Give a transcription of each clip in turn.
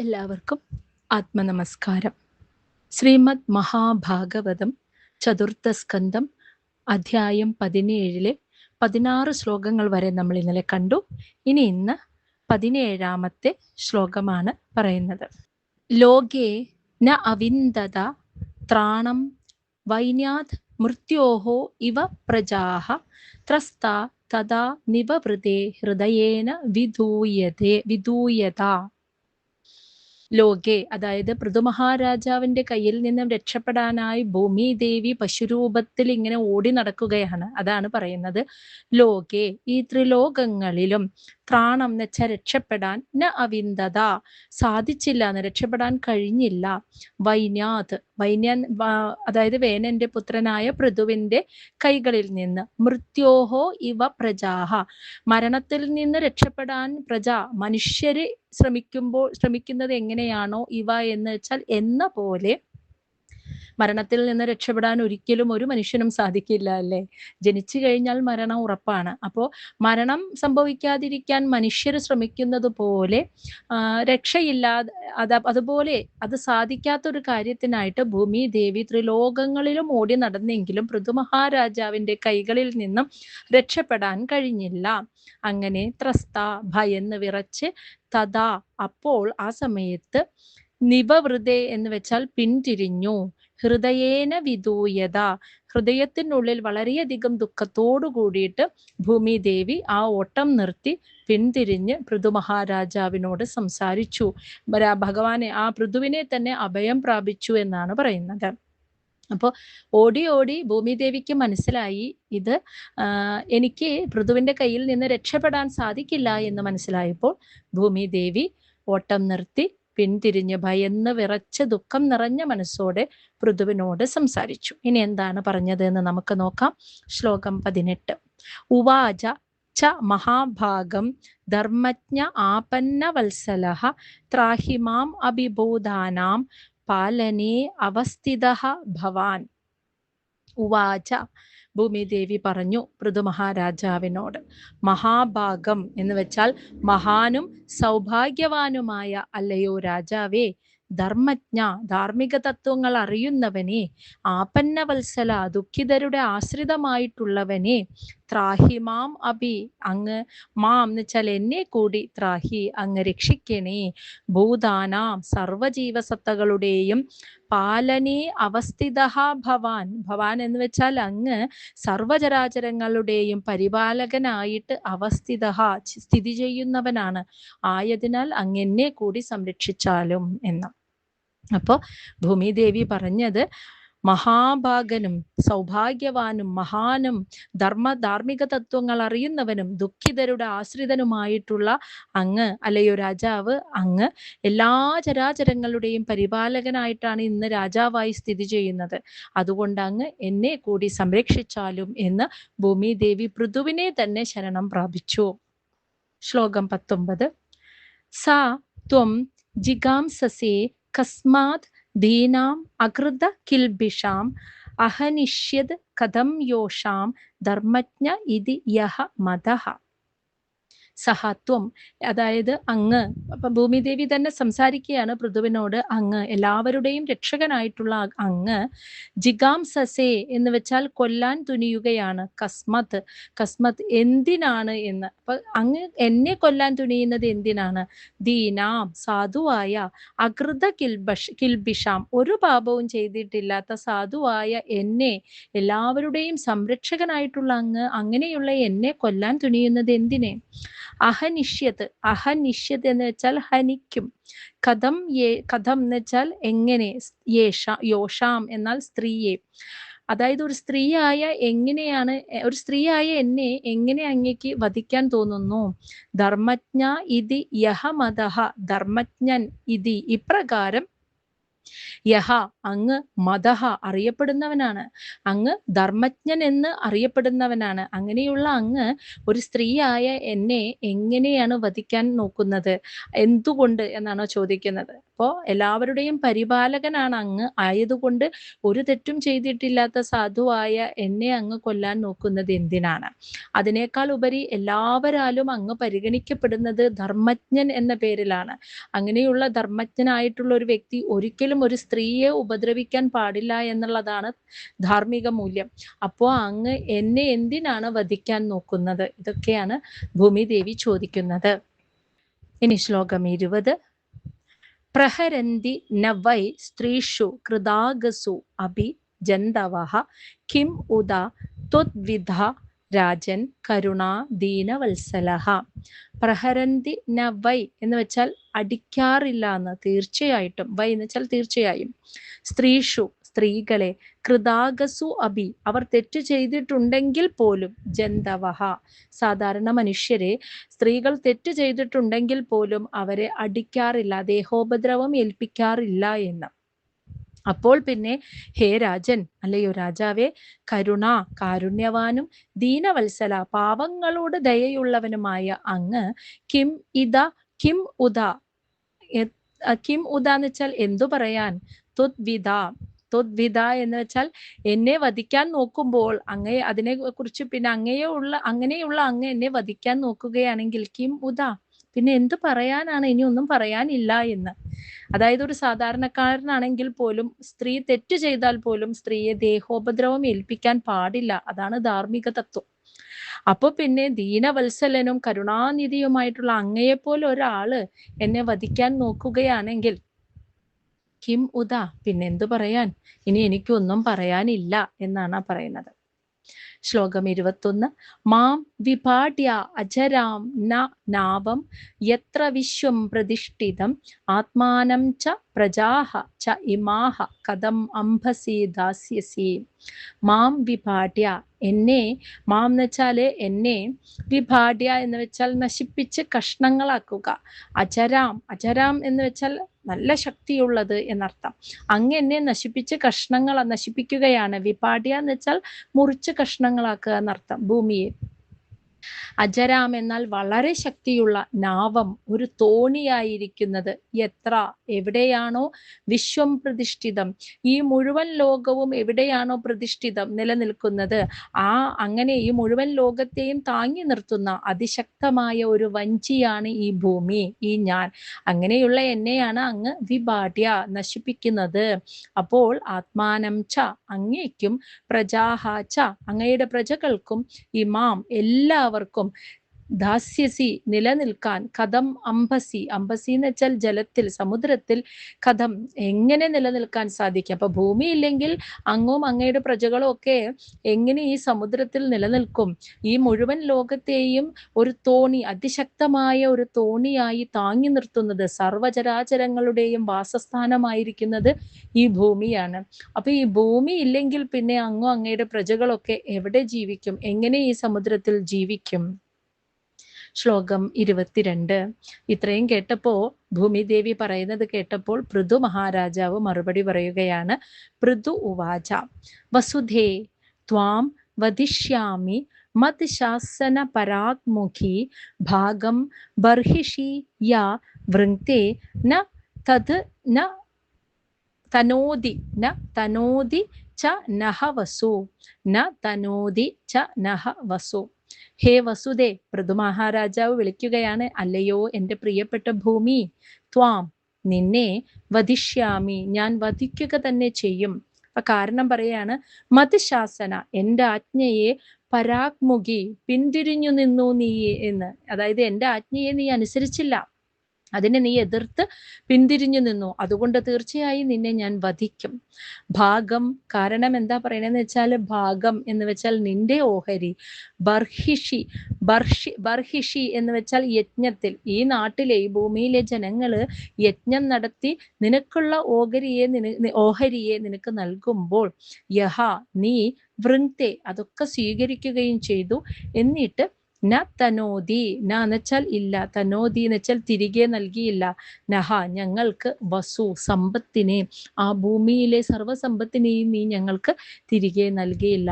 എല്ലാവർക്കും ആത്മനമസ്കാരം. ശ്രീമദ് മഹാഭാഗവതം ചതുർത്ഥ സ്കന്ധം അധ്യായം 17 16 ശ്ലോകങ്ങൾ വരെ നമ്മൾ ഇന്നലെ കണ്ടു. ഇന്ന് 17ാമത്തെ ശ്ലോകമാണ് പറയുന്നത്. ലോകേ ന അവിന്ദത ത്രാണം വൈന്യാത് മൃത്യോഹോ ഇവ പ്രജാഹ ത്രസ്താ തഥാ നിവവൃതേ ഹൃദയേന വിധൂയത. ലോകെ, അതായത് പൃഥുമഹാരാജാവിന്റെ കയ്യിൽ നിന്നും രക്ഷപ്പെടാനായി ഭൂമി ദേവി പശുരൂപത്തിൽ ഇങ്ങനെ ഓടി നടക്കുകയാണ്. അതാണ് പറയുന്നത് ലോകെ, ഈ ത്രിലോകങ്ങളിലും ത്രാണം എന്ന് വെച്ചാൽ രക്ഷപ്പെടാൻ, ന അവിന്ദത സാധിച്ചില്ല, എന്ന് രക്ഷപ്പെടാൻ കഴിഞ്ഞില്ല. വൈന്യൻ അതായത് വേനന്റെ പുത്രനായ പൃഥുവിന്റെ കൈകളിൽ നിന്ന്, മൃത്യോഹോ ഇവ പ്രജാഹ മരണത്തിൽ നിന്ന് രക്ഷപ്പെടാൻ മനുഷ്യര് ശ്രമിക്കുന്നത് എങ്ങനെയാണോ ഇവ എന്ന് വെച്ചാൽ എന്ന പോലെ മരണത്തിൽ നിന്ന് രക്ഷപ്പെടാൻ ഒരിക്കലും ഒരു മനുഷ്യനും സാധിക്കില്ല, അല്ലേ? ജനിച്ചു കഴിഞ്ഞാൽ മരണം ഉറപ്പാണ്. അപ്പോൾ മരണം സംഭവിക്കാതിരിക്കാൻ മനുഷ്യർ ശ്രമിക്കുന്നത് പോലെ രക്ഷയില്ലാതെ അതുപോലെ അത് സാധിക്കാത്തൊരു കാര്യത്തിനായിട്ട് ഭൂമി ദേവി ത്രിലോകങ്ങളിലും ഓടി നടന്നെങ്കിലും പൃഥുമഹാരാജാവിന്റെ കൈകളിൽ നിന്നും രക്ഷപ്പെടാൻ കഴിഞ്ഞില്ല. അങ്ങനെ ത്രസ്ത ഭയന്ന് വിറച്ച്, തഥാ അപ്പോൾ ആ സമയത്ത്, നിവവൃതേ എന്ന് വെച്ചാൽ പിന്തിരിഞ്ഞു, ഹൃദയേന വിധൂയത ഹൃദയത്തിനുള്ളിൽ വളരെയധികം ദുഃഖത്തോടു കൂടിയിട്ട് ഭൂമി ദേവി ആ ഓട്ടം നിർത്തി പിന്തിരിഞ്ഞ് പൃഥുമഹാരാജാവിനോട് സംസാരിച്ചു. ഭഗവാനെ, ആ പൃഥുവിനെ തന്നെ അഭയം പ്രാപിച്ചു എന്നാണ് പറയുന്നത്. അപ്പോൾ ഓടി ഓടി ഭൂമിദേവിക്ക് മനസ്സിലായി, ഇത് എനിക്ക് പൃഥുവിന്റെ കയ്യിൽ നിന്ന് രക്ഷപ്പെടാൻ സാധിക്കില്ല എന്ന് മനസ്സിലായപ്പോൾ ഭൂമിദേവി ഓട്ടം നിർത്തി പിന്തിരിഞ്ഞ് ഭയന്ന് വിറച്ച് ദുഃഖം നിറഞ്ഞ മനസ്സോടെ പൃഥുവിനോട് സംസാരിച്ചു. ഇനി എന്താണ് പറഞ്ഞത് എന്ന് നമുക്ക് നോക്കാം. ശ്ലോകം 18. ഉവാച ച മഹാഭാഗം ധർമ്മജ്ഞ ആപന്ന വത്സലഃ ത്രാഹിമാം അഭിഭൂതാനാം പാലനേ അവസ്ഥിതഃ ഭവാൻ. ഉവാച ഭൂമിദേവി പറഞ്ഞു പൃഥുമഹാരാജാവിനോട്, മഹാഭാഗം എന്ന് വെച്ചാൽ മഹാനും സൗഭാഗ്യവാനുമായ അല്ലയോ രാജാവേ, ധർമ്മജ്ഞ ധാർമ്മിക തത്വങ്ങൾ അറിയുന്നവനെ, ആപന്നവത്സല ദുഃഖിതരുടെ ആശ്രിതമായിട്ടുള്ളവനെ, ത്രാഹിമാം അഭി അങ്ങ്, മാം എന്ന് വെച്ചാൽ എന്നെ കൂടി, ത്രാഹി അങ്ങ് രക്ഷിക്കണേ, ഭൂതാനാം സർവജീവസത്തകളുടെയും, പാലനേ അവസ്ഥിതഃ ഭവാൻ, ഭവാൻ എന്ന് വെച്ചാൽ അങ്ങ് സർവചരാചരങ്ങളുടെയും പരിപാലകനായിട്ട് അവസ്ഥിതഃ സ്ഥിതി ചെയ്യുന്നവനാണ്, ആയതിനാൽ അങ്ങെന്നെ കൂടി സംരക്ഷിച്ചാലും എന്ന്. അപ്പോൾ ഭൂമിദേവി പറഞ്ഞത്, മഹാഭാഗനും സൗഭാഗ്യവാനും മഹാനും ധാർമ്മിക തത്വങ്ങൾ അറിയുന്നവനും ദുഃഖിതരുടെ ആശ്രിതനുമായിട്ടുള്ള അങ്ങ്, അല്ലയോ രാജാവ്, അങ്ങ് എല്ലാ ചരാചരങ്ങളുടെയും പരിപാലകനായിട്ടാണ് ഇന്ന് രാജാവായി സ്ഥിതി ചെയ്യുന്നത്. അതുകൊണ്ട് അങ്ങ് എന്നെ കൂടി സംരക്ഷിച്ചാലും എന്ന് ഭൂമിദേവി പൃഥുവിനെ തന്നെ ശരണം പ്രാപിച്ചു. ശ്ലോകം 19. സാ ത്വം ജിഗാംസസേ കസ്മാത് ദീനാം അകൃത കിൽബിഷാം അഹനിഷ്യത് കഥം യോഷാം ധർമ്മജ്ഞ ഇതി യഹ മതഃ. സഹത്വം, അതായത് അങ്ങ്, അപ്പൊ ഭൂമിദേവി തന്നെ സംസാരിക്കുകയാണ് പൃഥുവിനോട്, അങ്ങ് എല്ലാവരുടെയും രക്ഷകനായിട്ടുള്ള അങ്ങ്, ജിഗാംസസേ എന്ന് വെച്ചാൽ കൊല്ലാൻ തുനിയുകയാണ്, കസ്മത് എന്തിനാണ് എന്ന്. അപ്പൊ അങ്ങ് എന്നെ കൊല്ലാൻ തുനിയുന്നത് എന്തിനാണ്? ദീനാം സാധുവായ, അകൃത കിൽബിഷാം ഒരു പാപവും ചെയ്തിട്ടില്ലാത്ത സാധുവായ എന്നെ, എല്ലാവരുടെയും സംരക്ഷകനായിട്ടുള്ള അങ്ങ്, അങ്ങനെയുള്ള എന്നെ കൊല്ലാൻ തുനിയുന്നത് എന്തിനെ? അഹനിഷ്യത് എന്ന് വെച്ചാൽ ഹനിക്കും, കഥം എന്ന് വെച്ചാൽ എങ്ങനെ, യോഷാം എന്നാൽ സ്ത്രീയെ, അതായത് ഒരു സ്ത്രീയായ എന്നെ എങ്ങനെ അങ്ങേക്ക് വധിക്കാൻ തോന്നുന്നു? ധർമ്മജ്ഞ ഇതി യഹ മതഃ, ധർമ്മജ്ഞൻ ഇതി ഇപ്രകാരം യഹ അങ്ങ് മദഹ അറിയപ്പെടുന്നവനാണ്, അങ്ങ് ധർമ്മജ്ഞൻ എന്ന് അറിയപ്പെടുന്നവനാണ്. അങ്ങനെയുള്ള അങ്ങ് ഒരു സ്ത്രീയായ എന്നെ എങ്ങനെയാണ് വധിക്കാൻ നോക്കുന്നത്? എന്തുകൊണ്ട് എന്നാണോ ചോദിക്കുന്നത്. അപ്പോൾ എല്ലാവരുടെയും പരിപാലകനാണ് അങ്ങ്. ആയതുകൊണ്ട് ഒരു തെറ്റും ചെയ്തിട്ടില്ലാത്ത സാധുവായ എന്നെ അങ്ങ് കൊല്ലാൻ നോക്കുന്നത് എന്തിനാണ്? അതിനേക്കാൾ ഉപരി എല്ലാവരാലും അങ്ങ് പരിഗണിക്കപ്പെടുന്നത് ധർമ്മജ്ഞൻ എന്ന പേരിലാണ്. അങ്ങനെയുള്ള ധർമ്മജ്ഞനായിട്ടുള്ള ഒരു വ്യക്തി ഒരിക്കലും ഒരു സ്ത്രീയെ ഉപദ്രവിക്കാൻ പാടില്ല എന്നുള്ളതാണ് ധാർമ്മിക മൂല്യം. അപ്പോൾ അങ്ങ് എന്നെ എന്തിനാണ് വധിക്കാൻ നോക്കുന്നത്? ഇതൊക്കെയാണ് ഭൂമിദേവി ചോദിക്കുന്നത്. ഇനി ശ്ലോകം 20. പ്രഹരന്തി ന വൈ സ്ത്രീഷു കൃതാഗസു അഭി ജന്തവഃ കിം ഉദ ത്വദ്വിധ രാജൻ കരുണാ ദീനവത്സലഃ. പ്രഹരന്തി ന വൈ എന്ന് വെച്ചാൽ അടിക്കാറില്ല എന്ന്. തീർച്ചയായിട്ടും. വൈ എന്ന് വെച്ചാൽ തീർച്ചയായും. സ്ത്രീഷു സ്ത്രീകളെ, കൃതാഗസു അഭി അവർ തെറ്റ് ചെയ്തിട്ടുണ്ടെങ്കിൽ പോലും, ജന്തവഃ സാധാരണ മനുഷ്യരെ, സ്ത്രീകൾ തെറ്റ് ചെയ്തിട്ടുണ്ടെങ്കിൽ പോലും അവരെ അടിക്കാറില്ല, ദേഹോപദ്രവം ഏൽപ്പിക്കാറില്ല എന്ന്. അപ്പോൾ പിന്നെ ഹേ രാജൻ, അല്ലയോ രാജാവേ, കരുണ കാരുണ്യവാനും ദീനവത്സല പാവങ്ങളോട് ദയയുള്ളവനുമായ അങ്ങ് കിം ഇത കിം ഉദ, കിം ഉദ എന്ന് വെച്ചാൽ എന്തു പറയാൻ, ത്വദ്വിധ ത്വദ്വിധ എന്ന് വെച്ചാൽ എന്നെ വധിക്കാൻ നോക്കുമ്പോൾ അങ്ങയെ അതിനെ കുറിച്ച് പിന്നെ അങ്ങനെയുള്ള അങ്ങ് എന്നെ വധിക്കാൻ നോക്കുകയാണെങ്കിൽ കിം ഉദ പിന്നെ എന്ത് പറയാനാണ്, ഇനി ഒന്നും പറയാനില്ല എന്ന്. അതായത് ഒരു സാധാരണക്കാരനാണെങ്കിൽ പോലും സ്ത്രീ തെറ്റ് ചെയ്താൽ പോലും സ്ത്രീയെ ദേഹോപദ്രവം ഏൽപ്പിക്കാൻ പാടില്ല. അതാണ് ധാർമ്മിക തത്വം. അപ്പൊ പിന്നെ ദീനവത്സലനും കരുണാനിധിയുമായിട്ടുള്ള അങ്ങയെപ്പോലെ ഒരാള് എന്നെ വധിക്കാൻ നോക്കുകയാണെങ്കിൽ കിം ഉദ പിന്നെന്തു പറയാൻ, ഇനി എനിക്കൊന്നും പറയാനില്ല എന്നാണ് പറയുന്നത്. ശ്ലോകം 21. മാം വിപാട്യ അജരാം ന നാവം യത്ര വിശ്വം പ്രതിഷ്ഠിതം ആത്മാനം ച പ്രജാഹ ച ഇമാഹ കഥം അംഭസി ദാസ്യസി. മാം വിപാട്യ എന്നെ, മാം എന്ന് വെച്ചാല് എന്നെ, വിപാട്യ എന്ന് വെച്ചാൽ നശിപ്പിച്ച് കഷ്ണങ്ങളാക്കുക. അജരാം, അജരാം എന്ന് വെച്ചാൽ നല്ല ശക്തിയുള്ളത് എന്നർത്ഥം. അങ്ങ് എന്നെ നശിപ്പിച്ച് നശിപ്പിക്കുകയാണ്. വിപാട്യ എന്ന് വെച്ചാൽ മുറിച്ച് കഷ്ണങ്ങളാക്കുക എന്നർത്ഥം ഭൂമിയെ. അജരാം എന്നാൽ വളരെ ശക്തിയുള്ള, നാവം ഒരു തോണിയായിരിക്കുന്നത്, എത്ര എവിടെയാണോ വിശ്വം പ്രതിഷ്ഠിതം ഈ മുഴുവൻ ലോകവും എവിടെയാണോ പ്രതിഷ്ഠിതം നിലനിൽക്കുന്നത്, അങ്ങനെ ഈ മുഴുവൻ ലോകത്തെയും താങ്ങി നിർത്തുന്ന അതിശക്തമായ ഒരു വഞ്ചിയാണ് ഈ ഭൂമി, ഈ ഞാൻ. അങ്ങനെയുള്ള എന്നെയാണ് അങ്ങ് വിപാട്യ നശിപ്പിക്കുന്നത്. അപ്പോൾ ആത്മാനം ച അങ്ങേക്കും, പ്രജാഹ ച അങ്ങയുടെ പ്രജകൾക്കും, ഇമാം എല്ലാവർക്കും, ദാസ്യസി നിലനിൽക്കാൻ, കഥം അംബസി, അംബസി എന്ന് വെച്ചാൽ ജലത്തിൽ, സമുദ്രത്തിൽ, കഥം എങ്ങനെ നിലനിൽക്കാൻ സാധിക്കും. അപ്പൊ ഭൂമി ഇല്ലെങ്കിൽ അങ്ങും അങ്ങയുടെ പ്രജകളും ഒക്കെ എങ്ങനെ ഈ സമുദ്രത്തിൽ നിലനിൽക്കും? ഈ മുഴുവൻ ലോകത്തെയും ഒരു തോണി, അതിശക്തമായ ഒരു തോണിയായി താങ്ങി നിർത്തുന്നത്, സർവചരാചരങ്ങളുടെയും വാസസ്ഥാനമായിരിക്കുന്നത് ഈ ഭൂമിയാണ്. അപ്പൊ ഈ ഭൂമി ഇല്ലെങ്കിൽ പിന്നെ അങ്ങും അങ്ങയുടെ പ്രജകളൊക്കെ എവിടെ ജീവിക്കും? എങ്ങനെ ഈ സമുദ്രത്തിൽ ജീവിക്കും? ശ്ലോകം 22. ഇത്രയും കേട്ടപ്പോ ഭൂമിദേവി പറയുന്നത് കേട്ടപ്പോൾ പൃഥു മഹാരാജാവ് മറുപടി പറയുകയാണ്. പൃഥു ഉവാച വസുധേ ത്വാം വധിഷ്യാമി മത് ശാസന പരാഗ്മുഖി ഭാഗം ബർഹിഷി യാ വൃങ്ക്തേ ന തത് ന തനോതി ന തനോതി ച നഹ വസു ന തനോതി ച നഹ വസു. ഹേ വസുദേ, പൃഥു മഹാരാജാവ് വിളിക്കുകയാണ്, അല്ലയോ എൻ്റെ പ്രിയപ്പെട്ട ഭൂമി, ത്വാം നിന്നെ, വധിഷ്യാമി ഞാൻ വധിക്കുക തന്നെ ചെയ്യും. അപ്പൊ കാരണം പറയാണ്, മത് ശാസന എൻ്റെ ആജ്ഞയെ, പരാഗ്മുഖി പിന്തിരിഞ്ഞു നിന്നു നീ എന്ന്. അതായത് എൻ്റെ ആജ്ഞയെ നീ അനുസരിച്ചില്ല, അതിനെ നീ എതിർത്ത് പിന്തിരിഞ്ഞു നിന്നു, അതുകൊണ്ട് തീർച്ചയായും നിന്നെ ഞാൻ വധിക്കും. ഭാഗം, കാരണം എന്താ പറയണെന്ന് വെച്ചാൽ, ഭാഗം എന്ന് വെച്ചാൽ നിന്റെ ഓഹരി, ബർഹിഷി എന്ന് വെച്ചാൽ യജ്ഞത്തിൽ. ഈ നാട്ടിലെ, ഈ ഭൂമിയിലെ ജനങ്ങള് യജ്ഞം നടത്തി നിനക്കുള്ള ഓഹരിയെ നിനക്ക് നൽകുമ്പോൾ, യഹ നീ വൃങ്ക്തേ അതൊക്കെ സ്വീകരിക്കുകയും ചെയ്തു. എന്നിട്ട് ന തനോതി, ന എന്നുവെച്ചാൽ ഇല്ല, തനോതി എന്ന് വെച്ചാൽ തിരികെ നൽകിയില്ല, നഹ ഞങ്ങൾക്ക് വസു സമ്പത്തിനെ, ആ ഭൂമിയിലെ സർവ്വസമ്പത്തിനെയും നീ ഞങ്ങൾക്ക് തിരികെ നൽകിയില്ല.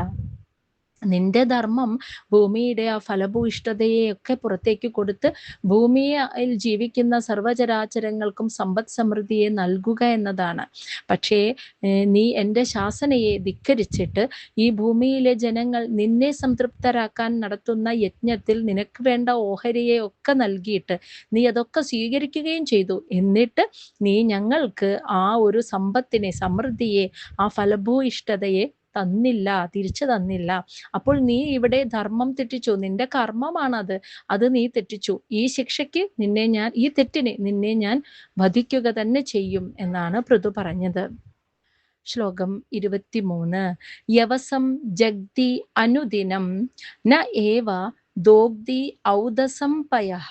നിന്റെ ധർമ്മം ഭൂമിയുടെ ആ ഫലഭൂയിഷ്ഠതയെയൊക്കെ പുറത്തേക്ക് കൊടുത്ത് ഭൂമിയിൽ ജീവിക്കുന്ന സർവചരാചരങ്ങൾക്കും സമ്പദ് സമൃദ്ധിയെ നൽകുക എന്നതാണ്. പക്ഷേ നീ എൻ്റെ ശാസനയെ ധിക്കരിച്ചിട്ട് ഈ ഭൂമിയിലെ ജനങ്ങൾ നിന്നെ സംതൃപ്തരാക്കാൻ നടത്തുന്ന യജ്ഞത്തിൽ നിനക്ക് വേണ്ട ഓഹരിയെ ഒക്കെ നൽകിയിട്ട് നീ അതൊക്കെ സ്വീകരിക്കുകയും ചെയ്തു. എന്നിട്ട് നീ ഞങ്ങൾക്ക് ആ ഒരു സമ്പത്തിനെ, സമൃദ്ധിയെ, ആ ഫലഭൂയിഷ്ഠതയെ തന്നില്ല, തിരിച്ചു തന്നില്ല. അപ്പോൾ നീ ഇവിടെ ധർമ്മം തെറ്റിച്ചു, നിന്റെ കർമ്മമാണത്, അത് നീ തെറ്റിച്ചു. ഈ ശിക്ഷയ്ക്ക് ഈ തെറ്റിനെ നിന്നെ ഞാൻ വധിക്കുക തന്നെ ചെയ്യും എന്നാണ് പൃഥു പറഞ്ഞത്. ശ്ലോകം 23. യവസം ജഗ്തി അനുദിനം ന ഏവ ദോഗ്ധി ഔദസം പയഃ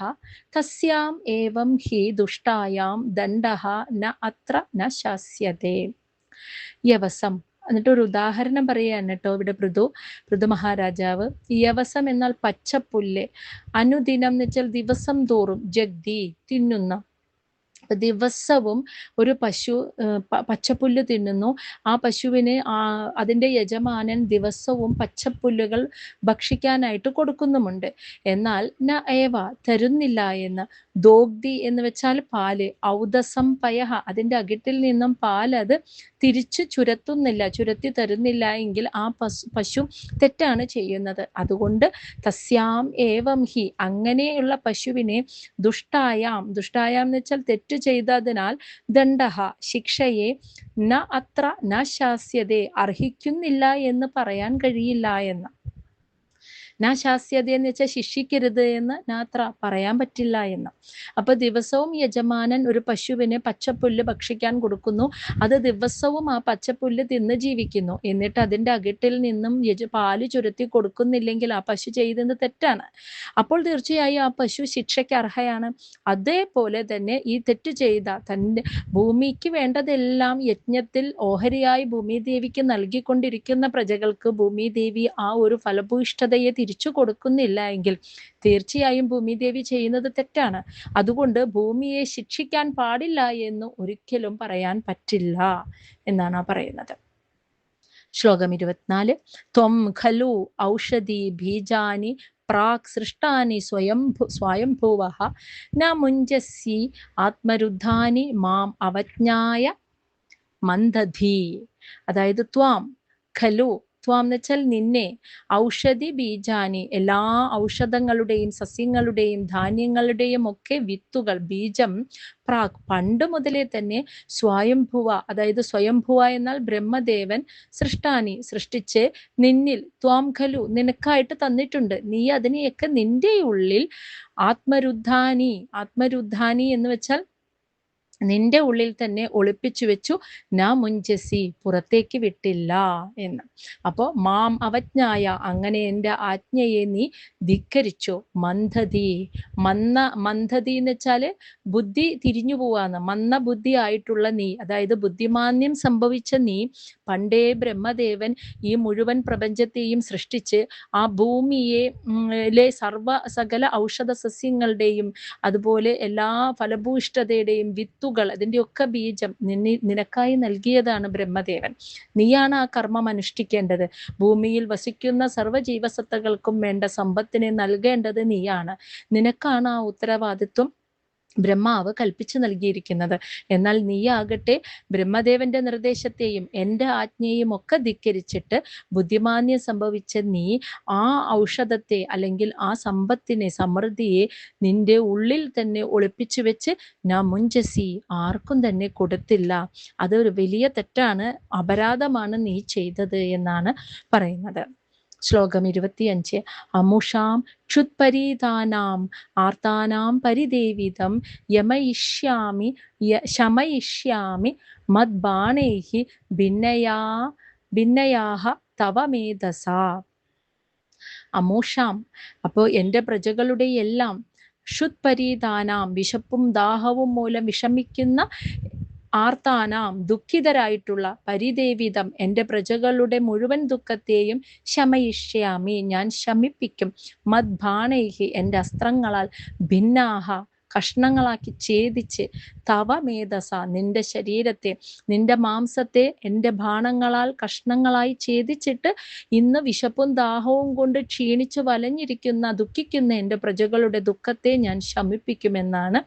തസ്യാം ഏവം ഹി ദുഷ്ടായാം ദണ്ഡഃ ന അത്ര ന ശാസ്യതേ. യവസം എന്നിട്ട് ഒരു ഉദാഹരണം പറയുകയാണ് കേട്ടോ ഇവിടെ പൃഥു മഹാരാജാവ്. യവസം എന്നാൽ പച്ചപ്പുല്ല്, അനുദിനം എന്ന് വെച്ചാൽ ദിവസം തോറും, ജഗ്തി തിന്നുന്ന. ദിവസവും ഒരു പശു പച്ചപ്പുല്ല് തിന്നുന്നു. ആ പശുവിന് അതിൻ്റെ യജമാനൻ ദിവസവും പച്ചപ്പുല്ലുകൾ ഭക്ഷിക്കാനായിട്ട് കൊടുക്കുന്നുമുണ്ട്. എന്നാൽ ന ഏവ തരുന്നില്ല എന്ന്. ദോഗ്ധി എന്ന് വെച്ചാൽ പാല്, ഔദസം പയഹ അതിൻ്റെ അകിട്ടിൽ നിന്നും പാൽ അത് തിരിച്ചു ചുരത്തി തരുന്നില്ല എങ്കിൽ ആ പശു തെറ്റാണ് ചെയ്യുന്നത്. അതുകൊണ്ട് തസ്യാം ഏവം ഹി അങ്ങനെയുള്ള പശുവിനെ ദുഷ്ടായാം എന്ന് വെച്ചാൽ തെറ്റ് ചെയ്തതിനാൽ ദണ്ഡഹ ശിക്ഷയെ ന അത്ര ന ശാസ്യതേ അർഹിക്കുന്നില്ല എന്ന് പറയാൻ കഴിയില്ല എന്ന്. ന ശാസ്യത എന്ന് വെച്ചാൽ ശിക്ഷിക്കരുത് എന്ന് നാത്ര പറയാൻ പറ്റില്ല എന്ന്. അപ്പൊ ദിവസവും യജമാനൻ ഒരു പശുവിന് പച്ചപ്പുല്ല് ഭക്ഷിക്കാൻ കൊടുക്കുന്നു. അത് ദിവസവും ആ പച്ചപ്പുല്ല് തിന്ന് ജീവിക്കുന്നു. എന്നിട്ട് അതിൻ്റെ അകിട്ടിൽ നിന്നും പാല് ചുരത്തി കൊടുക്കുന്നില്ലെങ്കിൽ ആ പശു ചെയ്യുന്നത് തെറ്റാണ്. അപ്പോൾ തീർച്ചയായും ആ പശു ശിക്ഷയ്ക്ക് അർഹയാണ്. അതേപോലെ തന്നെ ഈ തെറ്റ് ചെയ്ത തൻ്റെ ഭൂമിക്ക് വേണ്ടതെല്ലാം യജ്ഞത്തിൽ ഓഹരിയായി ഭൂമിദേവിക്ക് നൽകിക്കൊണ്ടിരിക്കുന്ന പ്രജകൾക്ക് ഭൂമിദേവി ആ ഒരു ഫലഭൂയിഷ്ഠതയെ തിരിച്ചു കൊടുക്കുന്നില്ല എങ്കിൽ തീർച്ചയായും ഭൂമിദേവി ചെയ്യുന്നത് തെറ്റാണ്. അതുകൊണ്ട് ഭൂമിയെ ശിക്ഷിക്കാൻ പാടില്ല എന്ന് ഒരിക്കലും പറയാൻ പറ്റില്ല എന്നാണ് പറയുന്നത്. ശ്ലോകം 24. ത്വം ഖലു ഔഷധി ബീജാനി പ്രാക് സൃഷ്ടാനി സ്വയംഭൂവഃ ന മുഞ്ചസി ആത്മരുദ്ധാനി മാം അവജ്ഞായ മന്ദധി. അതായത് ത്വാം ഖലു, ത്വാം എന്ന് വെച്ചാൽ നിന്നെ, ഔഷധി ബീജാനി എല്ലാ ഔഷധങ്ങളുടെയും സസ്യങ്ങളുടെയും ധാന്യങ്ങളുടെയും ഒക്കെ വിത്തുകൾ, ബീജം, പ്രാക് പണ്ട് മുതലേ തന്നെ, സ്വയംഭുവ അതായത് സ്വയംഭുവ എന്നാൽ ബ്രഹ്മദേവൻ, സൃഷ്ടാനി സൃഷ്ടിച്ച്, നിന്നിൽ, ത്വാം ഖലു നിനക്കായിട്ട് തന്നിട്ടുണ്ട്. നീ അതിനെയൊക്കെ നിന്റെ ഉള്ളിൽ ആത്മരുദ്ധാനി എന്ന് വെച്ചാൽ നിന്റെ ഉള്ളിൽ തന്നെ ഒളിപ്പിച്ചു വെച്ചു. ന മുഞ്ചസി പുറത്തേക്ക് വിട്ടില്ല എന്ന്. അപ്പോൾ മാം അവജ്ഞായ അങ്ങനെ എൻ്റെ ആജ്ഞയെ നീ ധിക്കരിച്ചു. മന്ദതി എന്ന് വെച്ചാൽ ബുദ്ധി തിരിഞ്ഞു പോവാന്ന്. മന്ദ ബുദ്ധി ആയിട്ടുള്ള നീ, അതായത് ബുദ്ധിമാന്യം സംഭവിച്ച നീ, പണ്ടേ ബ്രഹ്മദേവൻ ഈ മുഴുവൻ പ്രപഞ്ചത്തെയും സൃഷ്ടിച്ച് ആ ഭൂമിയെ സകല ഔഷധ സസ്യങ്ങളുടെയും അതുപോലെ എല്ലാ ഫലഭൂയിഷ്ഠതയുടെയും വിത്തുകൾ, അതിൻ്റെയൊക്കെ ബീജം നിനക്കായി നൽകിയതാണ് ബ്രഹ്മദേവൻ. നീയാണ് ആ കർമ്മം അനുഷ്ഠിക്കേണ്ടത്. ഭൂമിയിൽ വസിക്കുന്ന സർവ്വജീവസത്തകൾക്കും വേണ്ട സമ്പത്തിനെ നൽകേണ്ടത് നീയാണ്. നിനക്കാണ് ആ ഉത്തരവാദിത്വം ബ്രഹ്മാവ് കൽപ്പിച്ചു നൽകിയിരിക്കുന്നത്. എന്നാൽ നീയാകട്ടെ ബ്രഹ്മദേവന്റെ നിർദ്ദേശത്തെയും എൻ്റെ ആജ്ഞയെയും ഒക്കെ ധിക്കരിച്ചിട്ട് ബുദ്ധിമാന്യം സംഭവിച്ച നീ ആ ഔഷധത്തെ അല്ലെങ്കിൽ ആ സമ്പത്തിനെ, സമൃദ്ധിയെ നിന്റെ ഉള്ളിൽ തന്നെ ഒളിപ്പിച്ചു വെച്ച് ന മുഞ്ചസി ആർക്കും തന്നെ കൊടുത്തില്ല. അതൊരു വലിയ തെറ്റാണ്, അപരാധമാണ് നീ ചെയ്തത് എന്നാണ് പറയുന്നത്. ശ്ലോകം 25. അമുഷാം ക്ഷുത്പരീതാനാം ആർത്താനാം പരിദേവിതം ശമയിഷ്യാമി മദ്ബാണൈഹി ഭിന്നയാഹ തവ മേധസാ. അമൂഷാം അപ്പോൾ എൻ്റെ പ്രജകളുടെ എല്ലാം, ക്ഷുത്പരീതാനാം വിശപ്പും ദാഹവും മൂലം വിഷമിക്കുന്ന ആർത്താനാം ദുഃഖിതരായിട്ടുള്ള പരിദേവിതം എൻ്റെ പ്രജകളുടെ മുഴുവൻ ദുഃഖത്തെയും ശമയിഷ്യാമി ഞാൻ ശമിപ്പിക്കും. മദ്ബാണൈഹി എൻ്റെ അസ്ത്രങ്ങളാൽ ഭിന്നാഹ കഷ്ണങ്ങളാക്കി ഛേദിച്ച് തവ മേധസ നിന്റെ ശരീരത്തെ നിന്റെ മാംസത്തെ എൻ്റെ ബാണങ്ങളാൽ കഷ്ണങ്ങളായി ഛേദിച്ചിട്ട് ഇന്ന് വിശപ്പും ദാഹവും കൊണ്ട് ക്ഷീണിച്ചു വലഞ്ഞിരിക്കുന്ന ദുഃഖിക്കുന്ന എൻ്റെ പ്രജകളുടെ ദുഃഖത്തെ ഞാൻ ശമിപ്പിക്കുമെന്നാണ്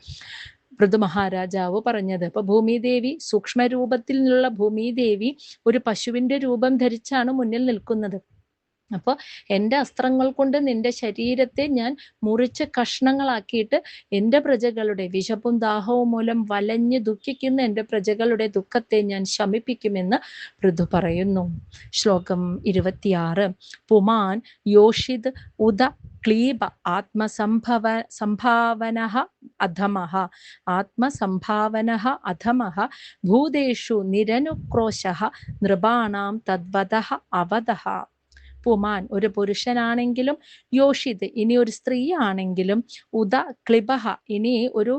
പൃഥു മഹാരാജാവ് പറഞ്ഞത്. അപ്പൊ ഭൂമിദേവി സൂക്ഷ്മരൂപത്തിലുള്ള ഭൂമിദേവി ഒരു പശുവിന്റെ രൂപം ധരിച്ചാണ് മുന്നിൽ നിൽക്കുന്നത്. അപ്പോൾ എൻ്റെ അസ്ത്രങ്ങൾ കൊണ്ട് നിന്റെ ശരീരത്തെ ഞാൻ മുറിച്ച് കഷ്ണങ്ങളാക്കിയിട്ട് എൻ്റെ പ്രജകളുടെ വിശപ്പും ദാഹവും മൂലം വലഞ്ഞ് ദുഃഖിക്കുന്ന എൻ്റെ പ്രജകളുടെ ദുഃഖത്തെ ഞാൻ ശമിപ്പിക്കുമെന്ന് പൃഥു പറയുന്നു. ശ്ലോകം 26. പുമാൻ യോഷിത് ഉദ ക്ലീബ സംഭാവനഃ അധമഃ ആത്മസംഭാവനഃ അധമഃ ഭൂതേഷു നിരനുക്രോശഃ നൃപാണാം തദ്വതഃ അവതഃ. പുമാൻ ഒരു പുരുഷനാണെങ്കിലും, യോഷിത് ഇനി ഒരു സ്ത്രീ ആണെങ്കിലും, ഉദ ക്ലിബഹ ഇനി ഒരു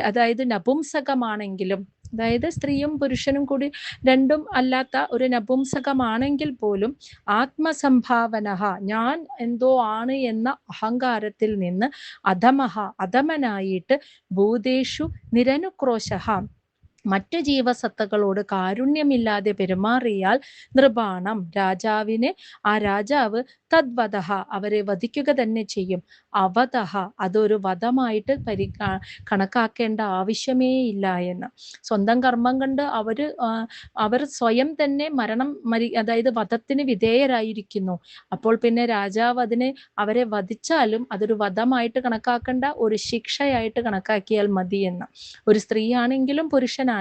അതായത് നപുംസകമാണെങ്കിലും, അതായത് സ്ത്രീയും പുരുഷനും കൂടി രണ്ടും അല്ലാത്ത ഒരു നപുംസകമാണെങ്കിൽ പോലും ആത്മസംഭാവന ഞാൻ എന്തോ ആണ് എന്ന അഹങ്കാരത്തിൽ നിന്ന് അധമനായിട്ട് ഭൂതേഷു നിരനുക്രോശ മറ്റു ജീവസത്തകളോട് കാരുണ്യമില്ലാതെ പെരുമാറിയാൽ നൃപാണം രാജാവിനെ ആ രാജാവ് തദ്വതഃ അവരെ വധിക്കുക തന്നെ ചെയ്യും. അവതഃ അതൊരു വധമായിട്ട് കണക്കാക്കേണ്ട ആവശ്യമേ ഇല്ല എന്ന്. സ്വന്തം കർമ്മം കൊണ്ട് അവർ സ്വയം തന്നെ അതായത് വധത്തിന് വിധേയരായിരിക്കുന്നു. അപ്പോൾ പിന്നെ രാജാവ് അവരെ വധിച്ചാലും അതൊരു വധമായിട്ട് കണക്കാക്കേണ്ട, ഒരു ശിക്ഷയായിട്ട് കണക്കാക്കിയാൽ മതി എന്ന്. ഒരു സ്ത്രീ ആണെങ്കിലും പുരുഷനാണെങ്കിലും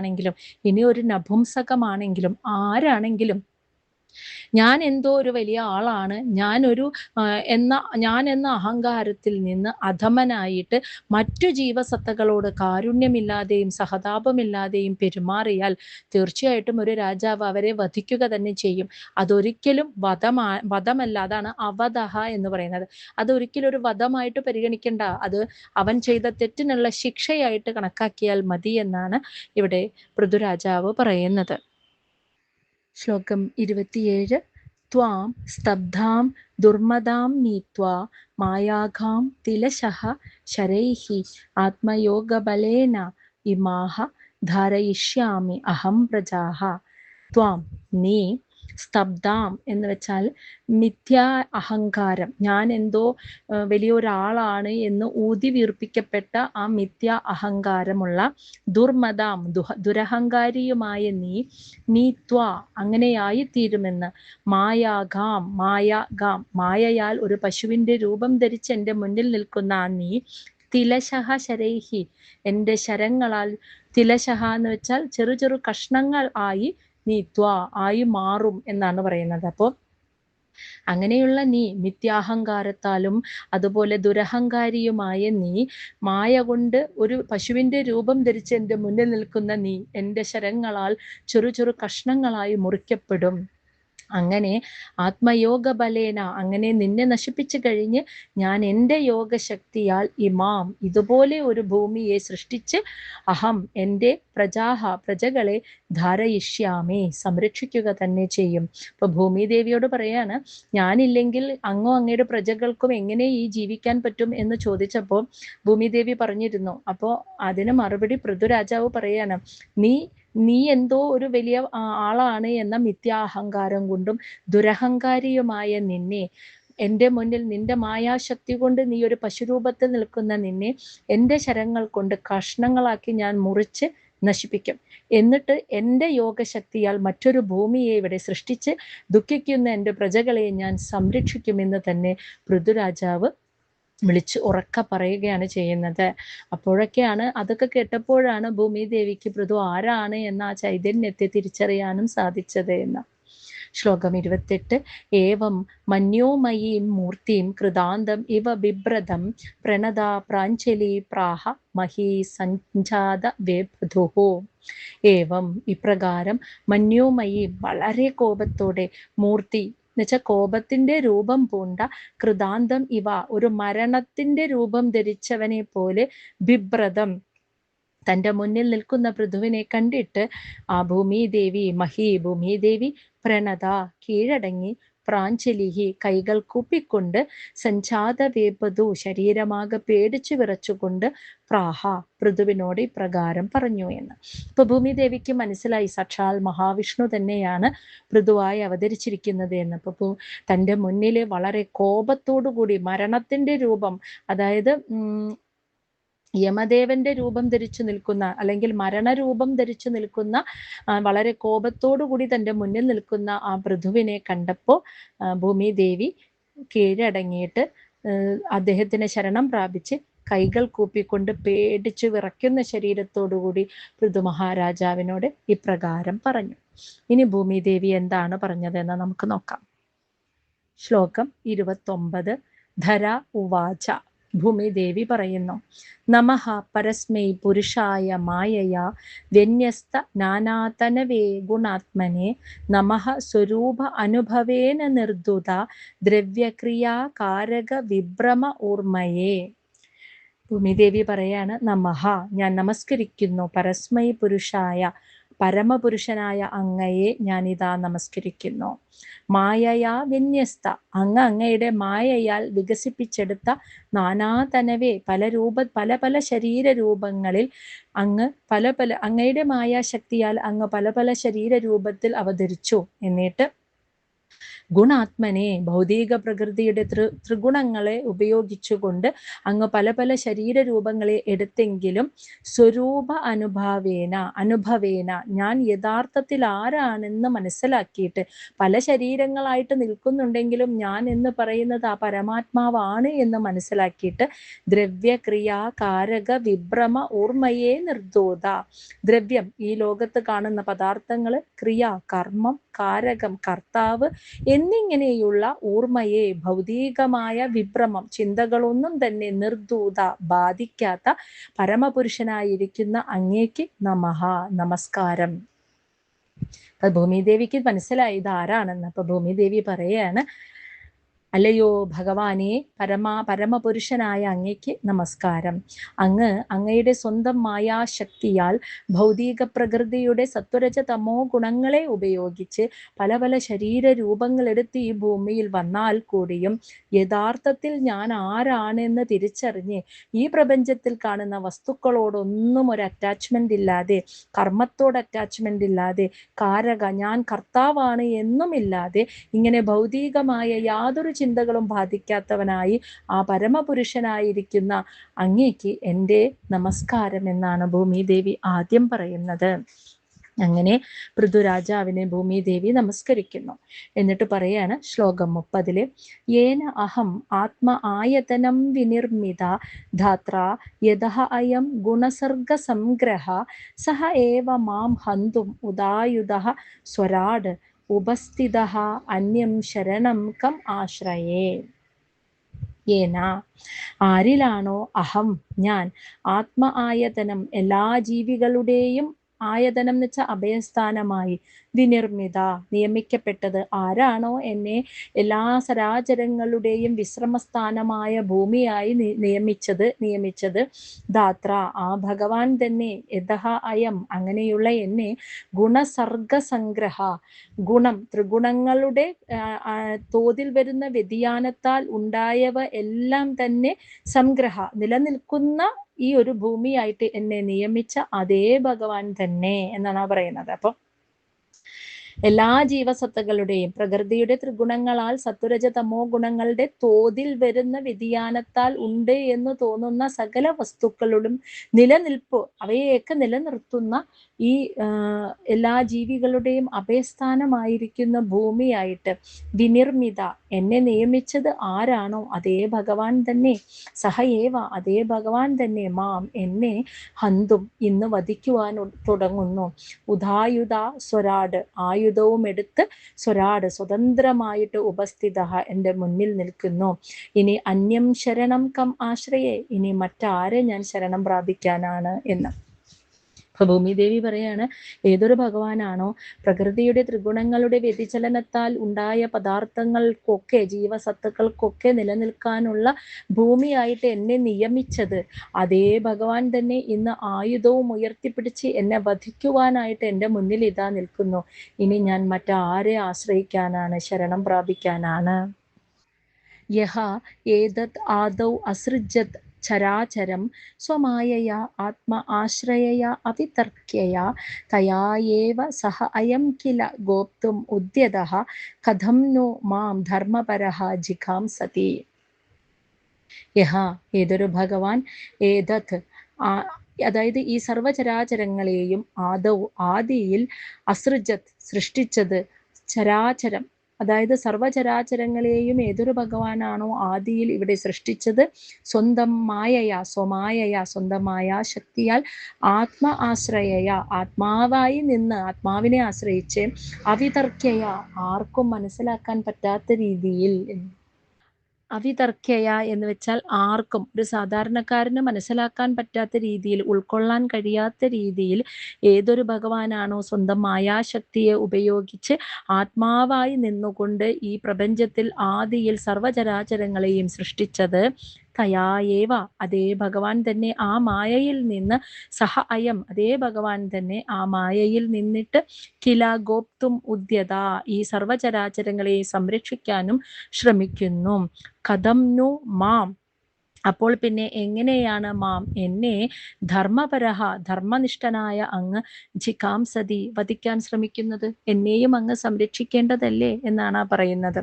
ഇനി ഒരു നപുംസകമാണെങ്കിലും ആരാണെങ്കിലും ഞാൻ എന്തോ ഒരു വലിയ ആളാണ്, ഞാൻ എന്ന അഹങ്കാരത്തിൽ നിന്ന് അധമനായിട്ട് മറ്റു ജീവസത്തകളോട് കാരുണ്യമില്ലാതെയും സഹതാപമില്ലാതെയും പെരുമാറിയാൽ തീർച്ചയായിട്ടും ഒരു രാജാവ് അവരെ വധിക്കുക തന്നെ ചെയ്യും. അതൊരിക്കലും വധമല്ല. അതാണ് അവധഹ എന്ന് പറയുന്നത്. അതൊരിക്കലും ഒരു വധമായിട്ട് പരിഗണിക്കേണ്ട, അത് അവൻ ചെയ്ത തെറ്റിനുള്ള ശിക്ഷയായിട്ട് കണക്കാക്കിയാൽ മതി എന്നാണ് ഇവിടെ പൃഥുരാജാവ് പറയുന്നത്. ശ്ലോകം 27. ത്വാം സ്തബ്ധാം ദുർമദാം നീത്വാ മായാഘാം തിലശഃ ശരൈഹി ആത്മയോഗബലേന ഇമാഹ ധാരയിഷ്യാമി അഹം പ്രജാഃ. ത്വാം നീ, സ്തബ്ധാം എന്ന് വെച്ചാൽ മിഥ്യാ അഹങ്കാരം, ഞാൻ എന്തോ വലിയൊരാളാണ് എന്ന് ഊതി വീർപ്പിക്കപ്പെട്ട ആ മിഥ്യാ അഹങ്കാരമുള്ള ദുർമദാം ദുരഹങ്കാരിയുമായ നീ ത്വാ അങ്ങനെയായി തീരുമെന്ന്. മായാഘാം മായയാൽ ഒരു പശുവിന്റെ രൂപം ധരിച്ച് എൻ്റെ മുന്നിൽ നിൽക്കുന്ന ആ നീ, തിലശഃ ശരൈഹി എൻ്റെ ശരങ്ങളാൽ, തിലശഃ എന്ന് വെച്ചാൽ ചെറു ചെറു കഷ്ണങ്ങൾ ആയി നീ ത്വാ ആയി മാറും എന്നാണ് പറയുന്നത്. അപ്പോൾ അങ്ങനെയുള്ള നീ മിഥ്യാഹങ്കാരത്താലും അതുപോലെ ദുരഹങ്കാരിയുമായ നീ, മായ കൊണ്ട് ഒരു പശുവിന്റെ രൂപം ധരിച്ച് എൻ്റെ മുന്നിൽ നിൽക്കുന്ന നീ എൻ്റെ ശരങ്ങളാൽ ചെറു ചെറു കഷ്ണങ്ങളായി മുറിക്കപ്പെടും. അങ്ങനെ ആത്മയോഗ ബലേന, അങ്ങനെ നിന്നെ നശിപ്പിച്ചു കഴിഞ്ഞ് ഞാൻ എൻ്റെ യോഗശക്തിയാൽ ഇമാം ഇതുപോലെ ഒരു ഭൂമിയെ സൃഷ്ടിച്ച് അഹം എൻ്റെ പ്രജകളെ ധാരയിഷ്യാമി സംരക്ഷിക്കുക തന്നെ ചെയ്യും. ഇപ്പൊ ഭൂമിദേവിയോട് പറയാണ്, ഞാനില്ലെങ്കിൽ അങ്ങയുടെ പ്രജകൾക്കും എങ്ങനെ ഈ ജീവിക്കാൻ പറ്റും എന്ന് ചോദിച്ചപ്പോൾ ഭൂമിദേവി പറഞ്ഞിരുന്നു. അപ്പോൾ അതിന് മറുപടി പൃഥുരാജാവ് പറയാണ്, നീ എന്തോ ഒരു വലിയ ആളാണ് എന്ന മിഥ്യാഹങ്കാരം കൊണ്ടും ദുരഹങ്കാരിയുമായ നിന്നെ, എൻ്റെ മുന്നിൽ നിന്റെ മായാശക്തി കൊണ്ട് നീ ഒരു പശുരൂപത്തിൽ നിൽക്കുന്ന നിന്നെ എൻ്റെ ശരങ്ങൾ കൊണ്ട് കഷ്ണങ്ങളാക്കി ഞാൻ മുറിച്ച് നശിപ്പിക്കും. എന്നിട്ട് എൻ്റെ യോഗശക്തിയാൽ മറ്റൊരു ഭൂമിയെ ഇവിടെ സൃഷ്ടിച്ച് ദുഃഖിക്കുന്ന എൻ്റെ പ്രജകളെ ഞാൻ സംരക്ഷിക്കുമെന്ന് തന്നെ പൃഥുരാജാവ് വിളിച്ച് ഉറക്ക പറയുകയാണ് ചെയ്യുന്നത്. അപ്പോഴൊക്കെയാണ്, അതൊക്കെ കേട്ടപ്പോഴാണ് ഭൂമിദേവിക്ക് പൃഥു ആരാണ് എന്ന ആ ചൈതന്യത്തെ തിരിച്ചറിയാനും സാധിച്ചത് എന്ന്. ശ്ലോകം 28. ഏവം മന്യോമയീം മൂർത്തിം കൃതാന്തം ഇവ ബിഭ്രതം പ്രണതാ പ്രാഞ്ജലി പ്രാഹ മഹീ സഞ്ജാത വേപധുഹോ. ഏവം ഇപ്രകാരം മന്യോമയി വളരെ കോപത്തോടെ, മൂർത്തി എന്നുവെച്ചാൽ കോപത്തിന്റെ രൂപം പൂണ്ട, കൃതാന്തം ഇവ ഒരു മരണത്തിന്റെ രൂപം ധരിച്ചവനെ പോലെ, ബിഭ്രതം തൻ്റെ മുന്നിൽ നിൽക്കുന്ന പൃഥുവിനെ കണ്ടിട്ട് ആ ഭൂമിദേവി ഭൂമിദേവി പ്രണത കീഴടങ്ങി പ്രാഞ്ജലിഹി കൈകൾ കൂപ്പിക്കൊണ്ട് സഞ്ജാതവേപതു ശരീരമാകെ പേടിച്ചു വിറച്ചുകൊണ്ട് പ്രാഹ പൃഥുവിനോട് ഇപ്രകാരം പറഞ്ഞു എന്ന്. ഇപ്പൊ ഭൂമിദേവിക്ക് മനസ്സിലായി സാക്ഷാൽ മഹാവിഷ്ണു തന്നെയാണ് പൃഥുവായി അവതരിച്ചിരിക്കുന്നത് എന്ന്. അപ്പൊ തൻ്റെ മുന്നിൽ വളരെ കോപത്തോടു കൂടി മരണത്തിന്റെ രൂപം, അതായത് യമദേവന്റെ രൂപം ധരിച്ചു നിൽക്കുന്ന, അല്ലെങ്കിൽ മരണരൂപം ധരിച്ചു നിൽക്കുന്ന, വളരെ കോപത്തോടു കൂടി തൻ്റെ മുന്നിൽ നിൽക്കുന്ന ആ പൃഥുവിനെ കണ്ടപ്പോൾ ഭൂമിദേവി കീഴടങ്ങിയിട്ട് അദ്ദേഹത്തിന് ശരണം പ്രാപിച്ച് കൈകൾ കൂപ്പിക്കൊണ്ട് പേടിച്ചു വിറയ്ക്കുന്ന ശരീരത്തോടുകൂടി പൃഥു മഹാരാജാവിനോട് ഇപ്രകാരം പറഞ്ഞു. ഇനി ഭൂമിദേവി എന്താണ് പറഞ്ഞതെന്ന് നമുക്ക് നോക്കാം. ശ്ലോകം 29. ധര ഉവാച. ഭൂമിദേവി പറയുന്നു: നമഃ പരസ്മൈ പുരുഷായ മായയാ വ്യന്യസ്ത നാനാതനവേ ഗുണാത്മനെ നമഃ സ്വരൂപ അനുഭവേന നിർദ്ദുത ദ്രവ്യക്രിയാ കാരക വിഭ്രമ ഊർമയേ. ഭൂമിദേവി പറയാണ്: നമഃ, ഞാൻ നമസ്കരിക്കുന്നു, പരസ്മൈ പുരുഷായ, പരമപുരുഷനായ അങ്ങയെ ഞാനിതാ നമസ്കരിക്കുന്നു. മായയാ വിന്യസ്ത, അങ്ങയുടെ മായയാൽ വികസിപ്പിച്ചെടുത്ത നാനാതനവേ പല പല ശരീര രൂപങ്ങളിൽ അങ്ങയുടെ മായാശക്തിയാൽ അങ്ങ് പല പല ശരീര രൂപത്തിൽ അവതരിച്ചു. എന്നിട്ട് ഗുണാത്മനെ, ഭൗതിക പ്രകൃതിയുടെ ത്രിഗുണങ്ങളെ ഉപയോഗിച്ചുകൊണ്ട് അങ്ങ് പല പല ശരീര രൂപങ്ങളെ എടുത്തെങ്കിലും സ്വരൂപ അനുഭവേന ഞാൻ യഥാർത്ഥത്തിൽ ആരാണെന്ന് മനസ്സിലാക്കിയിട്ട്, പല ശരീരങ്ങളായിട്ട് നിൽക്കുന്നുണ്ടെങ്കിലും ഞാൻ എന്ന് പറയുന്നത് ആ പരമാത്മാവാണ് എന്ന് മനസ്സിലാക്കിയിട്ട് ദ്രവ്യക്രിയ കാരക വിഭ്രമ ഊർമയെ നിർദ്ദോത. ദ്രവ്യം, ഈ ലോകത്ത് കാണുന്ന പദാർത്ഥങ്ങൾ, ക്രിയ കർമ്മം, കാരകം കർത്താവ് എന്നിങ്ങനെയുള്ള ഊർമയെ, ഭൗതികമായ വിഭ്രമം ചിന്തകളൊന്നും തന്നെ നിർദ്ദൂത ബാധിക്കാത്ത പരമപുരുഷനായിരിക്കുന്ന അങ്ങേക്ക് നമഃ, നമസ്കാരം. അപ്പൊ ഭൂമിദേവിക്ക് മനസ്സിലായി ഇതാരാണെന്ന്. അപ്പൊ ഭൂമിദേവി പറയാണ്: അല്ലയോ ഭഗവാനെ, പരമപുരുഷനായ അങ്ങയ്ക്ക് നമസ്കാരം. അങ്ങയുടെ സ്വന്തം മായാശക്തിയാൽ ഭൗതിക പ്രകൃതിയുടെ സത്വരജ തമോ ഗുണങ്ങളെ ഉപയോഗിച്ച് പല പല ശരീര രൂപങ്ങളെടുത്ത് ഈ ഭൂമിയിൽ വന്നാൽ കൂടിയും യഥാർത്ഥത്തിൽ ഞാൻ ആരാണെന്ന് തിരിച്ചറിഞ്ഞ് ഈ പ്രപഞ്ചത്തിൽ കാണുന്ന വസ്തുക്കളോടൊന്നും ഒരു അറ്റാച്ച്മെന്റ് ഇല്ലാതെ, കർമ്മത്തോട് അറ്റാച്ച്മെന്റ് ഇല്ലാതെ, കാരക ഞാൻ കർത്താവാണ് എന്നുമില്ലാതെ, ഇങ്ങനെ ഭൗതികമായ യാതൊരു ചിന്തകളും ബാധിക്കാത്തവനായി ആ പരമപുരുഷനായിരിക്കുന്ന അങ്ങേക്ക് എൻ്റെ നമസ്കാരം എന്നാണ് ഭൂമിദേവി ആദ്യം പറയുന്നത്. അങ്ങനെ പൃഥുരാജാവിനെ ഭൂമിദേവി നമസ്കരിക്കുന്നു. എന്നിട്ട് പറയാണ് ശ്ലോകം 30: യേന അഹം ആത്മ ആയതനം വിനിർമ്മിത ധാത്ര യതഃ അയം ഗുണസർഗ സംഗ്രഹ സഹ ഏവ മാം ഹന്തും ഉദായുധഃ സ്വരാട് ഉപസ്ഥിതഃ അന്യം ശരണം കം ആശ്രയേ. യേന, ആരിലാണോ അഹം ഞാൻ, ആത്മ ആയതനം എല്ലാ ജീവികളുടെയും ആയതനം എന്ന് വെച്ചാൽ അഭയസ്ഥാനമായി, വിനിർമ്മിത നിയമിക്കപ്പെട്ടത്, ആരാണോ എന്നെ എല്ലാ സരാചരങ്ങളുടെയും വിശ്രമസ്ഥാനമായ ഭൂമിയായി നിയമിച്ചത് ധാത്ര ആ ഭഗവാൻ തന്നെ, യതഃ അയം അങ്ങനെയുള്ള എന്നെ ഗുണസർഗ സംഗ്രഹ, ഗുണം ത്രിഗുണങ്ങളുടെ തോതിൽ വരുന്ന വ്യതിയാനത്താൽ ഉണ്ടായവ എല്ലാം തന്നെ സംഗ്രഹ നിലനിൽക്കുന്ന ഈ ഒരു ഭൂമിയായിട്ട് എന്നെ നിയമിച്ച അതേ ഭഗവാൻ തന്നെ എന്നാണ് പറയുന്നത്. അപ്പൊ എല്ലാ ജീവസത്തകളുടെയും പ്രകൃതിയുടെ ത്രിഗുണങ്ങളാൽ സത്വരജ തമോ ഗുണങ്ങളുടെ തോതിൽ വരുന്ന വ്യതിയാനത്താൽ ഉണ്ട് എന്ന് തോന്നുന്ന സകല വസ്തുക്കളുടെ നിലനിൽപ്പ്, അവയെയൊക്കെ നിലനിർത്തുന്ന ഈ എല്ലാ ജീവികളുടെയും അഭയസ്ഥാനമായിരിക്കുന്ന ഭൂമിയായിട്ട് വിനിർമ്മിത എന്നെ നിയമിച്ചത് ആരാണോ അതേ ഭഗവാൻ തന്നെ, സഹയേവ അതേ ഭഗവാൻ തന്നെ, മാം എന്നെ ഹന്തും ഇന്ന് വധിക്കുവാൻ തുടങ്ങുന്നു, ഉദായുധ സ്വരാട് ആയുധവും എടുത്ത് സ്വരാട് സ്വതന്ത്രമായിട്ട് ഉപസ്ഥിത എൻ്റെ മുന്നിൽ നിൽക്കുന്നു. ഇനി അന്യം ശരണം കം ആശ്രയേ, ഇനി മറ്റാരെ ഞാൻ ശരണം പ്രാപിക്കാനാണ് എന്ന്. അപ്പൊ ഭൂമിദേവി പറയാണ്, ഏതൊരു ഭഗവാനാണോ പ്രകൃതിയുടെ ത്രിഗുണങ്ങളുടെ വ്യതിചലനത്താൽ ഉണ്ടായ പദാർത്ഥങ്ങൾക്കൊക്കെ, ജീവസത്തുക്കൾക്കൊക്കെ നിലനിൽക്കാനുള്ള ഭൂമിയായിട്ട് എന്നെ നിയമിച്ചത്, അതേ ഭഗവാൻ തന്നെ ഇന്ന് ആയുധവും ഉയർത്തിപ്പിടിച്ച് എന്നെ വധിക്കുവാനായിട്ട് എൻ്റെ മുന്നിൽ ഇതാ നിൽക്കുന്നു. ഇനി ഞാൻ മറ്റാരെ ആശ്രയിക്കാനാണ്, ശരണം പ്രാപിക്കാനാണ്? യഹ ഏതത് ആദൗ അസൃജത് ചരാചരം സ്വമായയാ ആത്മ ആശ്രയയാ അവിതർക്യയാ തയായേവ സഹ അയം കില ഗോപ്തും ഉദ്യതഃ കഥം നോ മാം ധർമ്മപരഃ ജിഘാംസതി. യഹ ഏതൊരു ഭഗവാൻ, ഏതത് അതായത് ഈ സർവചരാചരങ്ങളെയും ആദൗ ആദിയിൽ അസൃജത് സൃഷ്ടിച്ചത്, ചരാചരം അതായത് സർവചരാചരങ്ങളെയും ഏതൊരു ഭഗവാനാണോ ആദിയിൽ ഇവിടെ സൃഷ്ടിച്ചത്, സ്വന്തം മായയാ സ്വമായയാ സ്വന്തമായ ശക്തിയാൽ ആത്മ ആശ്രയയാ ആത്മാവായി നിന്ന് ആത്മാവിനെ ആശ്രയിച്ച് അവിതർക്യയാ ആർക്കും മനസ്സിലാക്കാൻ പറ്റാത്ത രീതിയിൽ, അവിതർക്യയ എന്ന് വെച്ചാൽ ആർക്കും, ഒരു സാധാരണക്കാരന് മനസ്സിലാക്കാൻ പറ്റാത്ത രീതിയിൽ, ഉൾക്കൊള്ളാൻ കഴിയാത്ത രീതിയിൽ ഏതൊരു ഭഗവാനാണോ സ്വന്തം മായാശക്തിയെ ഉപയോഗിച്ച് ആത്മാവായി നിന്നുകൊണ്ട് ഈ പ്രപഞ്ചത്തിൽ ആദിയിൽ സർവചരാചരങ്ങളെയും സൃഷ്ടിച്ചത്, തയായേവ അതേ ഭഗവാൻ തന്നെ ആ മായയിൽ നിന്ന്, സഹ അയം അതേ ഭഗവാൻ തന്നെ ആ മായയിൽ നിന്നിട്ട്, കില ഗോപ്തും ഉദ്യത ഈ സർവചരാചരങ്ങളെ സംരക്ഷിക്കാനും ശ്രമിക്കുന്നു. കഥം നു മാം അപ്പോൾ പിന്നെ എങ്ങനെയാണ് മാം എന്നെ ധർമ്മപരഹ ധർമ്മനിഷ്ഠനായ അങ്ങ് ജികാംസതി വധിക്കാൻ ശ്രമിക്കുന്നത്? എന്നെയും അങ്ങ് സംരക്ഷിക്കേണ്ടതല്ലേ എന്നാണ് പറയുന്നത്.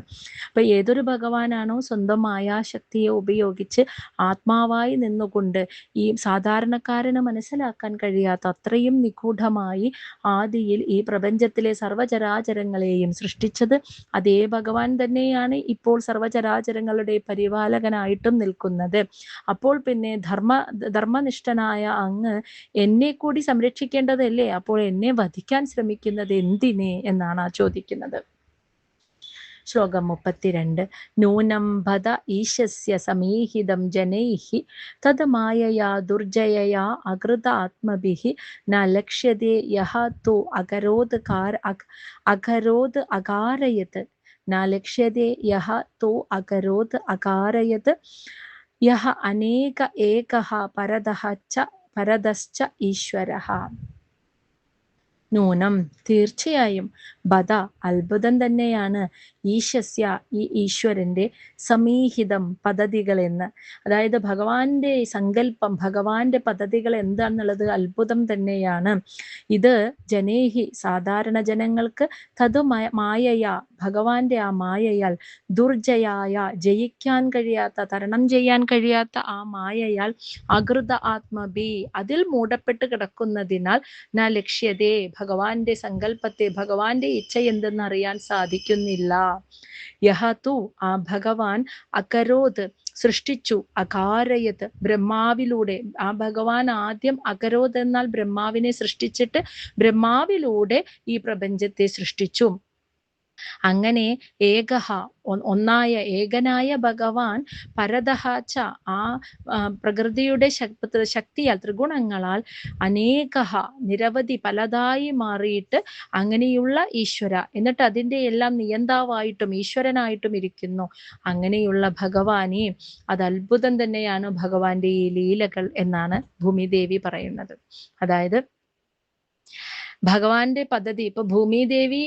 അപ്പൊ ഏതൊരു ഭഗവാനാണോ സ്വന്തം മായാശക്തിയെ ഉപയോഗിച്ച് ആത്മാവായി നിന്നുകൊണ്ട് ഈ സാധാരണക്കാരന് മനസ്സിലാക്കാൻ കഴിയാത്ത അത്രയും നിഗൂഢമായി ആദിയിൽ ഈ പ്രപഞ്ചത്തിലെ സർവചരാചരങ്ങളെയും സൃഷ്ടിച്ചത്, അതേ ഭഗവാൻ തന്നെയാണ് ഇപ്പോൾ സർവചരാചരങ്ങളുടെ പരിപാലകനായിട്ടും നിൽക്കുന്നത്. അപ്പോൾ പിന്നെ ധർമ്മനിഷ്ഠനായ അങ്ങ് എന്നെ കൂടി സംരക്ഷിക്കേണ്ടതല്ലേ? അപ്പോൾ എന്നെ വധിക്കാൻ ശ്രമിക്കുന്നത് എന്തിനെ എന്നാണ് ചോദിക്കുന്നത്. ശ്ലോകം 32. നൂനം ഭദ ഈശസ്യ സമീഹിതം ജനൈഃ തത് മായയാ ദുർജയയാ അകൃത ആത്മഭിഃ ന ലക്ഷ്യതേ യഹ തു അകരോത് അകാരയത് ന ലക്ഷ്യതേ യഹ തു അകരോത് അകാരയത് യഹ അനേക ഏകഃ പരതശ്ച ഈശ്വരഃ. നൂനം തീർച്ചയായും, ബദ അത്ഭുതം തന്നെയാണ്, ഈശസ്യ ഈ ഈശ്വരന്റെ സമീഹിതം പദ്ധതികളെന്ന്, അതായത് ഭഗവാന്റെ സങ്കല്പം, ഭഗവാന്റെ പദ്ധതികൾ എന്താണെന്നുള്ളത് അത്ഭുതം തന്നെയാണ്. ഇത് ജനേഹി സാധാരണ ജനങ്ങൾക്ക്, തതു മായയാ ഭഗവാന്റെ ആ മായയാൽ, ദുർജയായ ജയിക്കാൻ കഴിയാത്ത, തരണം ചെയ്യാൻ കഴിയാത്ത ആ മായയാൽ, അകൃത ആത്മബി അതിൽ മൂടപ്പെട്ട് കിടക്കുന്നതിനാൽ, ന ലക്ഷ്യതേ ഭഗവാന്റെ സങ്കല്പത്തെ, ഭഗവാന്റെ ഇച്ഛ എന്തെന്ന് അറിയാൻ സാധിക്കുന്നില്ല. യഹതു ആ ഭഗവാൻ, അകരോത് സൃഷ്ടിച്ചു, അകാരയത് ബ്രഹ്മാവിലൂടെ, ആ ഭഗവാൻ ആദ്യം അകരോത് എന്നാൽ ബ്രഹ്മാവിനെ സൃഷ്ടിച്ചിട്ട് ബ്രഹ്മാവിലൂടെ ഈ പ്രപഞ്ചത്തെ സൃഷ്ടിച്ചു. അങ്ങനെ ഏകഹ ഒന്നായ ഏകനായ ഭഗവാൻ, പരതഃ ച ആ പ്രകൃതിയുടെ ശക്തിയാൽ ത്രിഗുണങ്ങളാൽ, അനേകഹ നിരവധി പലതായി മാറിയിട്ട് അങ്ങനെയുള്ള ഈശ്വര, എന്നിട്ട് അതിൻ്റെ എല്ലാം നിയന്താവായിട്ടും ഈശ്വരനായിട്ടും ഇരിക്കുന്നു. അങ്ങനെയുള്ള ഭഗവാനെ, അത് അത്ഭുതം തന്നെയാണ് ഭഗവാന്റെ ഈ ലീലകൾ എന്നാണ് ഭൂമിദേവി പറയുന്നത്. അതായത് ഭഗവാന്റെ പദ്ധതി ഇപ്പൊ ഭൂമിദേവി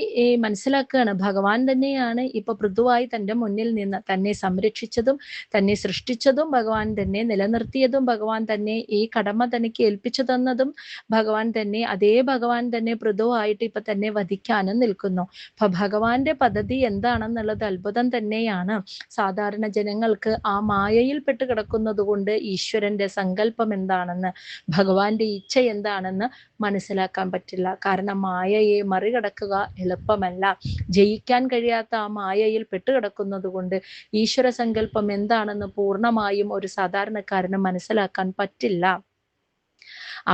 മനസ്സിലാക്കുകയാണ്, ഭഗവാൻ തന്നെയാണ് ഇപ്പൊ പൃഥുവായി തന്റെ മുന്നിൽ നിന്ന് തന്നെ സംരക്ഷിച്ചതും തന്നെ സൃഷ്ടിച്ചതും ഭഗവാൻ തന്നെ, നിലനിർത്തിയതും ഭഗവാൻ തന്നെ, ഈ കടമ തനിക്ക് ഏൽപ്പിച്ചു തന്നതും ഭഗവാൻ തന്നെ, അതേ ഭഗവാൻ തന്നെ പൃഥുവായിട്ട് ഇപ്പൊ തന്നെ വധിക്കാനും നിൽക്കുന്നു. അപ്പൊ ഭഗവാന്റെ പദ്ധതി എന്താണെന്നുള്ളത് അത്ഭുതം തന്നെയാണ്. സാധാരണ ജനങ്ങൾക്ക് ആ മായയിൽ പെട്ട് കിടക്കുന്നത് കൊണ്ട് ഈശ്വരന്റെ സങ്കല്പം എന്താണെന്ന്, ഭഗവാന്റെ ഇച്ഛ എന്താണെന്ന് മനസ്സിലാക്കാൻ പറ്റില്ല. കാരണം മായയെ മറികടക്കുക എളുപ്പമല്ല. ജയിക്കാൻ കഴിയാത്ത ആ മായയിൽ പെട്ടുകിടക്കുന്നത് കൊണ്ട് ഈശ്വര സങ്കല്പം എന്താണെന്ന് പൂർണ്ണമായും ഒരു സാധാരണക്കാരന് മനസ്സിലാക്കാൻ പറ്റില്ല.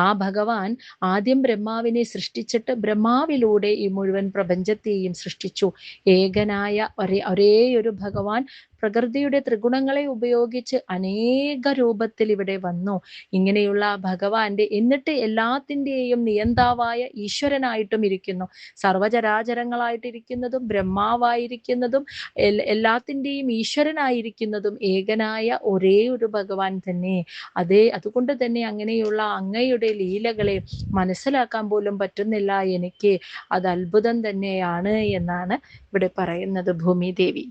ആ ഭഗവാൻ ആദ്യം ബ്രഹ്മാവിനെ സൃഷ്ടിച്ചിട്ട് ബ്രഹ്മാവിലൂടെ ഈ മുഴുവൻ പ്രപഞ്ചത്തെയും സൃഷ്ടിച്ചു. ഏകനായ ഒരേ ഒരു ഭഗവാൻ പ്രകൃതിയുടെ ത്രിഗുണങ്ങളെ ഉപയോഗിച്ച് അനേക രൂപത്തിൽ ഇവിടെ വന്നു. ഇങ്ങനെയുള്ള ഭഗവാന്റെ എന്നിട്ട് എല്ലാത്തിൻ്റെയും നിയന്താവായ ഈശ്വരനായിട്ടും ഇരിക്കുന്നു. സർവചരാചരങ്ങളായിട്ടിരിക്കുന്നതും ബ്രഹ്മാവായിരിക്കുന്നതും എല്ലാത്തിൻ്റെയും ഈശ്വരനായിരിക്കുന്നതും ഏകനായ ഒരേ ഒരു ഭഗവാൻ തന്നെ. അതുകൊണ്ട് തന്നെ അങ്ങനെയുള്ള അങ്ങയുടെ ലീലകളെ മനസ്സിലാക്കാൻ പോലും പറ്റുന്നില്ല എനിക്ക്. അത് അത്ഭുതം തന്നെയാണ് എന്നാണ് ഇവിടെ പറയുന്നത് ഭൂമിദേവി.